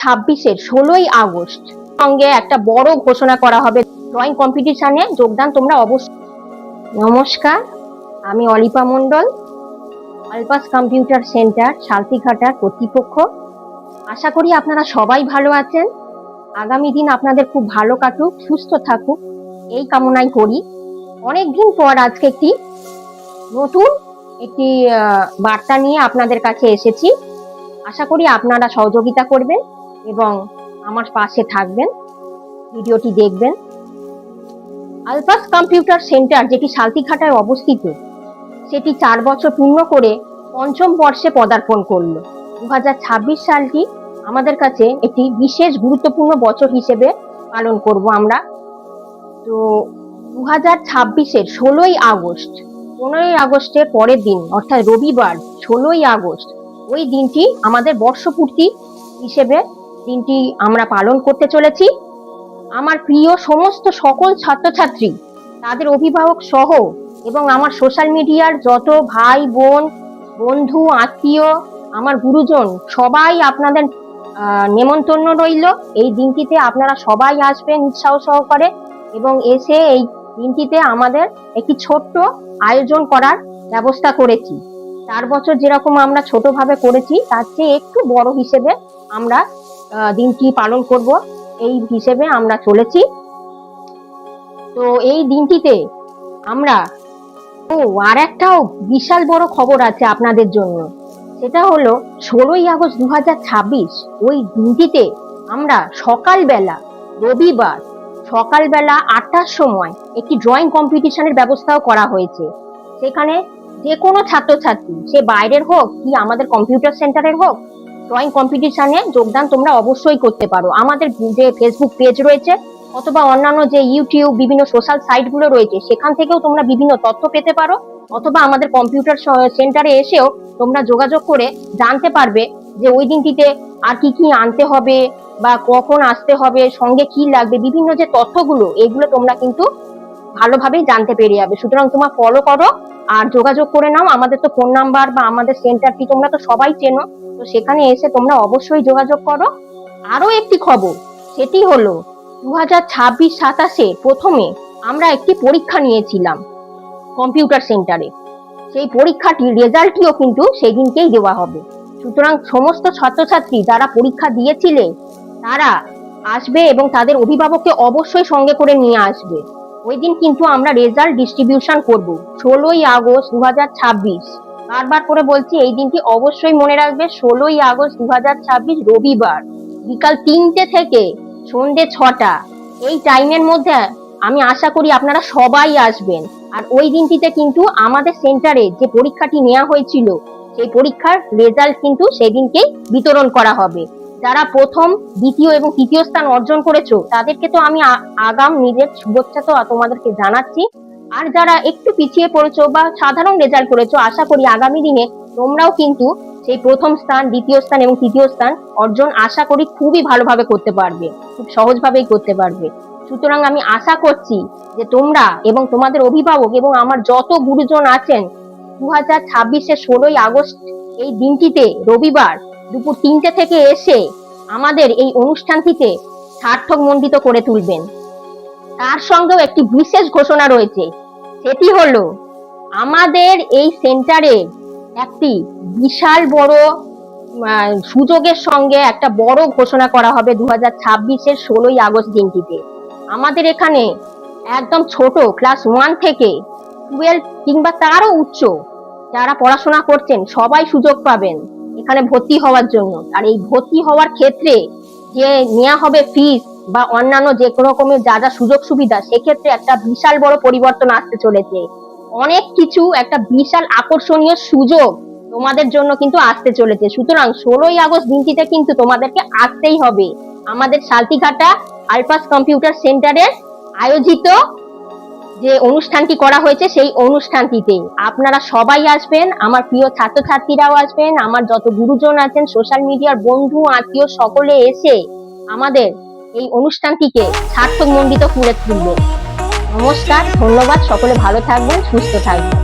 2026-16 সঙ্গে একটা বড় ঘোষণা করা হবে। ড্রয়িং কম্পিটিশনে যোগদান তোমরা অবশ্যই। নমস্কার, আমি অলিপা মণ্ডল, আলপাস কম্পিউটার সেন্টার শালতিঘাটার কর্তৃপক্ষ। আশা করি আপনারা সবাই ভালো আছেন। আগামী দিন আপনাদের খুব ভালো কাটুক, সুস্থ থাকুক, এই কামনাই করি। অনেকদিন পর আজকে নতুন একটি বার্তা নিয়ে আপনাদের কাছে এসেছি। আশা করি আপনারা সহযোগিতা করবেন এবং আমার পাশে থাকবেন, ভিডিওটি দেখবেন। আলপাস কম্পিউটার সেন্টার যেটি শালতিঘাটায় অবস্থিত, সেটি 4 বছর পূর্ণ করে 5ম বর্ষে পদার্পণ করল। 2026 সালটি আমাদের কাছে একটি বিশেষ গুরুত্বপূর্ণ বছর হিসেবে পালন করব আমরা। তো 2026-এর 16ই আগস্ট, 15ই আগস্টের পরের দিন অর্থাৎ রবিবার 16ই আগস্ট, ওই দিনটি আমাদের বর্ষপূর্তি হিসেবে দিনটি আমরা পালন করতে চলেছি। আমার প্রিয় সমস্ত সকল ছাত্রছাত্রী, তাদের অভিভাবক সহ এবং আমার সোশ্যাল মিডিয়ার যত ভাই বোন, বন্ধু, আত্মীয়, আমার গুরুজন, সবাই আপনাদের নেমন্তন্ন রইল। এই দিনটিতে আপনারা সবাই আসবেন উৎসাহ সহকারে এবং এসে এই দিনটিতে আমাদের একটি ছোট্ট আয়োজন করার ব্যবস্থা করেছি। 4 বছর যেরকম আমরা ছোটভাবে করেছি, তার চেয়ে একটু বড় হিসেবে আমরা দিনটি পালন করব, এই হিসেবে আমরা চলেছি। তো এই দিনটিতে আমরা আর একটাও বিশাল বড় খবর আছে আপনাদের জন্য। সেটা হলো 16ই আগস্ট 2026, ওই দিনটিতে আমরা সকালবেলা, রবিবার সকালবেলা 8টার সময় একটি ড্রয়িং কম্পিটিশনের ব্যবস্থাও করা হয়েছে। সেখানে যে কোনো ছাত্রছাত্রী, সে বাইরের হোক কি আমাদের কম্পিউটার সেন্টারের হোক, ড্রয়িং কম্পিটিশনে যোগদান তোমরা অবশ্যই করতে পারো। আমাদের যে ফেসবুক পেজ রয়েছে অথবা অন্যান্য যে ইউটিউব বিভিন্ন সোশ্যাল সাইটগুলো রয়েছে, সেখান থেকেও তোমরা বিভিন্ন তথ্য পেতে পারো, অথবা আমাদের কম্পিউটার সেন্টারে এসেও তোমরা যোগাযোগ করে জানতে পারবে যে ওই দিনটিতে আর কি কি আনতে হবে বা কখন আসতে হবে, সঙ্গে কি লাগবে, বিভিন্ন যে তথ্যগুলো, এগুলো তোমরা কিন্তু ভালোভাবেই জানতে পেরে যাবে। সুতরাং তোমরা ফলো করো আর যোগাযোগ করে নাও। আমাদের তো ফোন নাম্বার বা আমাদের সেন্টারটি তোমরা তো সবাই চেনো, তো সেখানে এসে তোমরা অবশ্যই যোগাযোগ করো। আরো একটি খবর, সেটি হলো 2026-27-এ প্রথমে আমরা একটি পরীক্ষা নিয়েছিলাম কম্পিউটার সেন্টারে। সেই পরীক্ষাটির রেজাল্টটিও কিন্তু সেই দিনকেই দেওয়া হবে। সুতরাং সমস্ত ছাত্রছাত্রী যারা পরীক্ষা দিয়েছিলে তারা আসবে এবং তাদের অভিভাবককে অবশ্যই সঙ্গে করে নিয়ে আসবে। ওই দিন কিন্তু আমরা রেজাল্ট ডিস্ট্রিবিউশন করব, 16ই আগস্ট 2026। বারবার করে বলছি, এই দিনটি অবশ্যই মনে রাখবে, 16ই আগস্ট 2026 রবিবার বিকাল 3টে থেকে সন্ধ্যে 6টা, এই টাইমের মধ্যে আমি আশা করি আপনারা সবাই আসবেন। আর ওই দিনটিতে কিন্তু আমাদের সেন্টারে যে পরীক্ষাটি নেওয়া হয়েছিল, সেই পরীক্ষার রেজাল্ট কিন্তু সেদিনকেই বিতরণ করা হবে। যারা প্রথম, দ্বিতীয় এবং তৃতীয় স্থান অর্জন করেছো, তাদেরকে তো আমি আগাম নিজের শুভেচ্ছা তো তোমাদেরকে জানাচ্ছি। আর যারা একটু পিছিয়ে পড়েছো বা সাধারণ রেজাল্ট করেছো, আশা করি আগামী দিনে তোমরাও কিন্তু সেই প্রথম স্থান, দ্বিতীয় স্থান এবং তৃতীয় স্থান অর্জন আশা করি খুবই ভালোভাবে করতে পারবে, খুব সহজভাবেই করতে পারবে। সুতরাং আমি আশা করছি যে তোমরা এবং তোমাদের অভিভাবক এবং আমার যত গুরুজন আছেন 2026-এর 16ই আগস্ট এই দিনটিতে রবিবার দুপুর 3টে থেকে এসে আমাদের এই অনুষ্ঠানটিতে সার্থক মণ্ডিত করে তুলবেন। তার সঙ্গেও একটি বিশেষ ঘোষণা রয়েছে, সেটি হলো আমাদের এই সেন্টারে একটি বিশাল বড় সুযোগের সঙ্গে একটা বড় ঘোষণা করা হবে 2026-এর 16ই আগস্ট দিনটিতে। আমাদের এখানে একদম ছোট ক্লাস 1 থেকে 12 কিংবা তারও উচ্চ যারা পড়াশোনা করছেন সবাই সুযোগ পাবেন এখানে ভর্তি হওয়ার জন্য। আর এই ভর্তি হওয়ার ক্ষেত্রে যে নেওয়া হবে ফিস বা অন্যান্য যে কোনো রকমের যা যা সুযোগ সুবিধা, সেক্ষেত্রে একটা বিশাল বড় পরিবর্তন আসতে চলেছে। অনেক কিছু, একটা বিশাল আকর্ষণীয় সুযোগ তোমাদের জন্য কিন্তু আসতে চলেছে। সুতরাং 16ই আগস্ট দিনটিতে কিন্তু তোমাদেরকে আসতেই হবে আমাদের শালতিঘাটা আলপাস কম্পিউটার সেন্টারের আয়োজিত যে অনুষ্ঠানটি করা হয়েছে, সেই অনুষ্ঠানটিতে আপনারা সবাই আসবেন, আমার প্রিয় ছাত্রছাত্রীরাও আসবেন, আমার যত গুরুজন আছেন, সোশ্যাল মিডিয়ার বন্ধু আত্মীয় সকলে এসে আমাদের এই অনুষ্ঠানটিকে সার্থক মণ্ডিত করে তুলবে। নমস্কার, ধন্যবাদ, সকলে ভালো থাকবেন, সুস্থ থাকবেন।